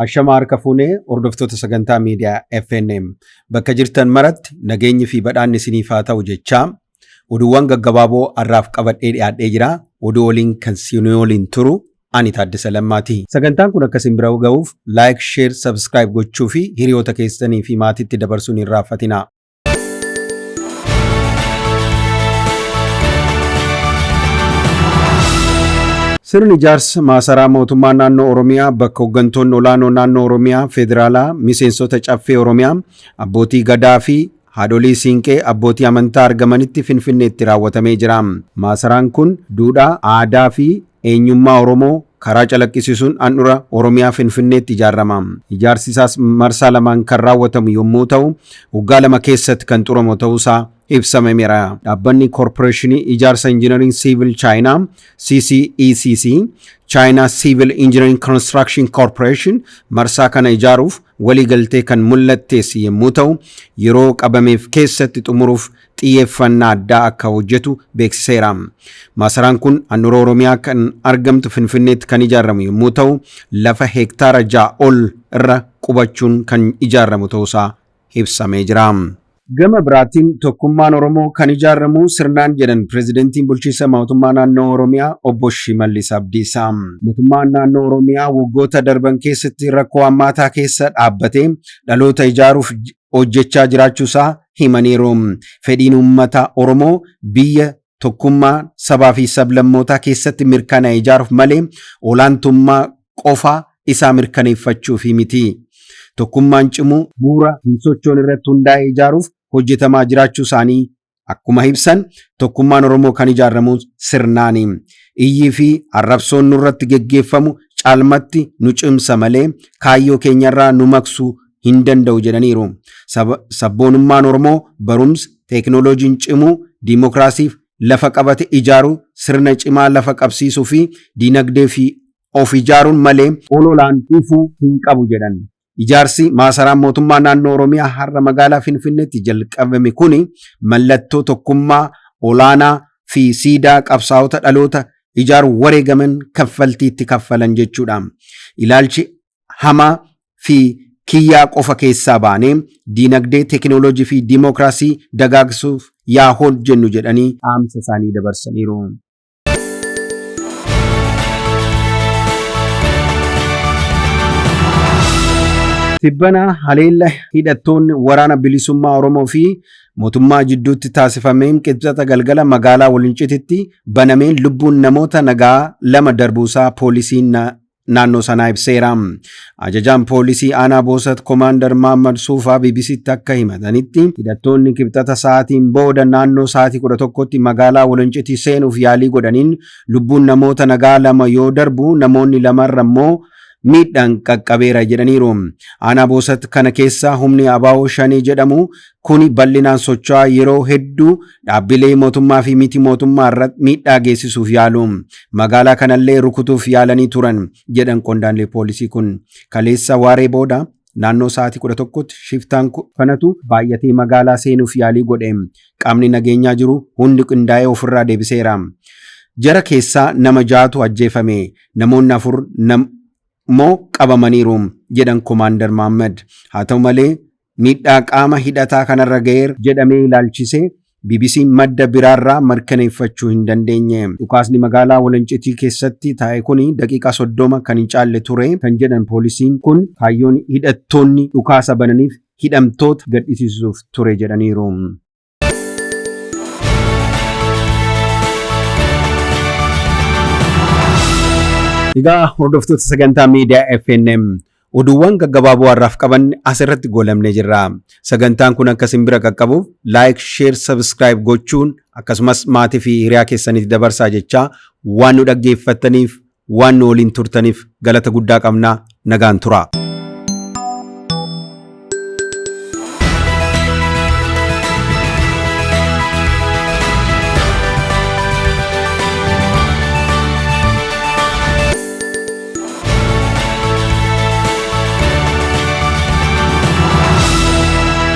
Ashama harka fuunee hordoftoota sagantaa miidiyaa FNM bakka jirtan maratti nageenyi fi badhaanni isiniif haa ta'u jechaa oduuwwan gaggabaaboo har'aaf qabadhee dhiyaadhee jira. Oduu waliin kan isin waliin turu ani Taaddasa Lammaati. Sagantaan kun akka isin bira ga'uuf like, share, subscribe gochuu fi hiriyoota keessanii fi maatiitti dabarsuun hin raaffatinaa. Sirni ijaarsa maasaraa mootummaa naannoo Oromiyaa bakka hooggantoonni olaanoo naannoo Oromiyaa Federaalaa, miseensota caffee Oromiyaa, abbootii gadaa fi haadholii siinqee abbootii amantaa argamanitti Finfinneetti raawwatamee jira. Maasaraan kun duudhaa, aadaa fi eenyummaa Oromoo karaa calaqqisiisuun handhuura Oromiyaa Finfinneetti ijaarama. Ijaarsi isaas marsaa lamaan kan raawwatamu yommuu ta'u, waggaa lama keessatti kan xumuramu ta'uusaa ibsameera. Dhaabbanni Corporationii Ijaarsa Engineering Civil China CCECC China Civil Engineering Construction Corporation marsaa kana ijaaruuf waliigaltee kan mul'atteessi yommuu ta'u, yeroo qabameef keessatti xumuruuf xiyyeeffannaa addaa akka hojjetu beeksiseera. Maasaraan kun handhuura Oromiyaa kan argamtu Finfinneetti kan ijaaramu yommuu ta'u, lafa hektaara 6 ol irra qubachuun kan ijaaramu ta'uusaa ibsamee jira. Gama biraatiin tokkummaan Oromoo kan ijaaramu sirnaan jedhan pireezidantiin bulchiinsa mootummaa naannoo Oromiyaa obbo Shimallis Abdiisaa. Mootummaan naannoo Oromiyaa waggoota darban keessatti rakkoo hammaataa keessa dhaabbatee dhaloota ijaaruuf hojjechaa jiraachuusaa himaniiru. Fedhiin uummata Oromoo biyya tokkummaa sabaa fi sablammootaa keessatti mirkanaa'e ijaaruuf malee olaantummaa qofa isaa mirkaneeffachuuf miti. Tokkummaan cimuu bu'uura hin sochoone irratti hundaa'ee ijaaruuf hojjetamaa jiraachuu isaanii akkuma ibsan tokkummaan Oromoo kan ijaaramu sirnaani. Iyyii fi arrabsoon nurratti geggeeffamu caalmatti nu cimsa malee kaayyoo keenyarraa nu maqsuu hin danda'u jedhaniiru. Sabboonummaan Oromoo barumsa, teeknooloojiin cimuu, diimokiraasiif lafa qabate ijaaruu, sirna cimaa lafa qabsiisuu fi diinagdee fi of ijaaruun malee ololaan ifuu hin qabu jedhan. Ijaarsi maasaraan mootummaa naannoo Oromiyaa har'a magaalaa Finfinneetti jalqabame kuni mallattoo tokkummaa olaanaa fi siidaa qabsaa'ota dhaloota ijaaru wareegaman kaffaltiitti kaffalan jechuudha. Ilaalchi hamaa fi kiyyaa qofa keessaa baanee diinagdee, teeknooloojii fi diimokiraasii dagaagsuuf yaa hojjennu jedhanii dhaamsa isaanii dabarsaniiru. Tibbana haleella hidhattoonni waraana bilisummaa Oromoo fi mootummaa jidduutti taasifameen qibxata galgala magaalaa Walincititti banameen lubbuun namoota nagaa 2 darbuusaa poolisiin naannoo sanaa ibseera. Ajajaan poolisii aanaa Boosat Komaander Mahammad Suufaa BBCtti akka himatanitti hidhattoonni qibxata sa'aatiin booda naannoo sa'aatii 11tti magaalaa Walincitii seenuuf yaalii godhaniin lubbuun namoota nagaa 2 yoo darbu namoonni 2 immoo miidhaan qaqqabeera jedhaniiru. Aanaa Boosat kana keessa humni Abaawoo Shanii jedhamu kuni bal'inaan socho'aa yeroo hedduu dhaabbilee mootummaa fi miti mootummaa irratti miidhaa geessisuuf yaalu. Magaalaa kanallee rukutuuf yaalanii turan jedhan qondaallee poolisii kun. Kaleessa waaree booda naannoo sa'aatii 11tti shiftaan kanatu baay'atee magaalaa seenuuf yaalii godhe. Qaamni nageenyaa jiru hundi qindaa'ee ofirraa deebiseera. Jara keessaa nama 6tu ajjeefame. Namoonni 4 moo qabamaniiru jedhan Komaander Mahammad. Haa ta'u malee miidhaa qaama hidhataa kanarra ga'eera jedhamee ilaalchisee BBC madda biraarraa mirkaneeffachuu hin dandeenye. Dhukaasni magaalaa Walincitii keessatti taa'e kuni daqiiqaa 30 kan hin caalle ture kan jedhan poolisiin kun kaayyoon hidhattoonni dhukaasa bananiif hidhamtoota gadhiisisuuf ture jedhaniiru. Egaa hordoftoota sagantaa miidiyaa FNM oduuwwan gaggabaaboo har'aaf qaban asirratti goolabnee jirra. Sagantaan kun akka isin bira qaqqabuuf like, share, subscribe gochuun akkasumas maatii fi hiriyaa keessaniif dabarsaa jechaa waan nu dhaggeeffattaniif waan nu waliin turtaniif galata guddaa qabnaa. Nagaan turaa.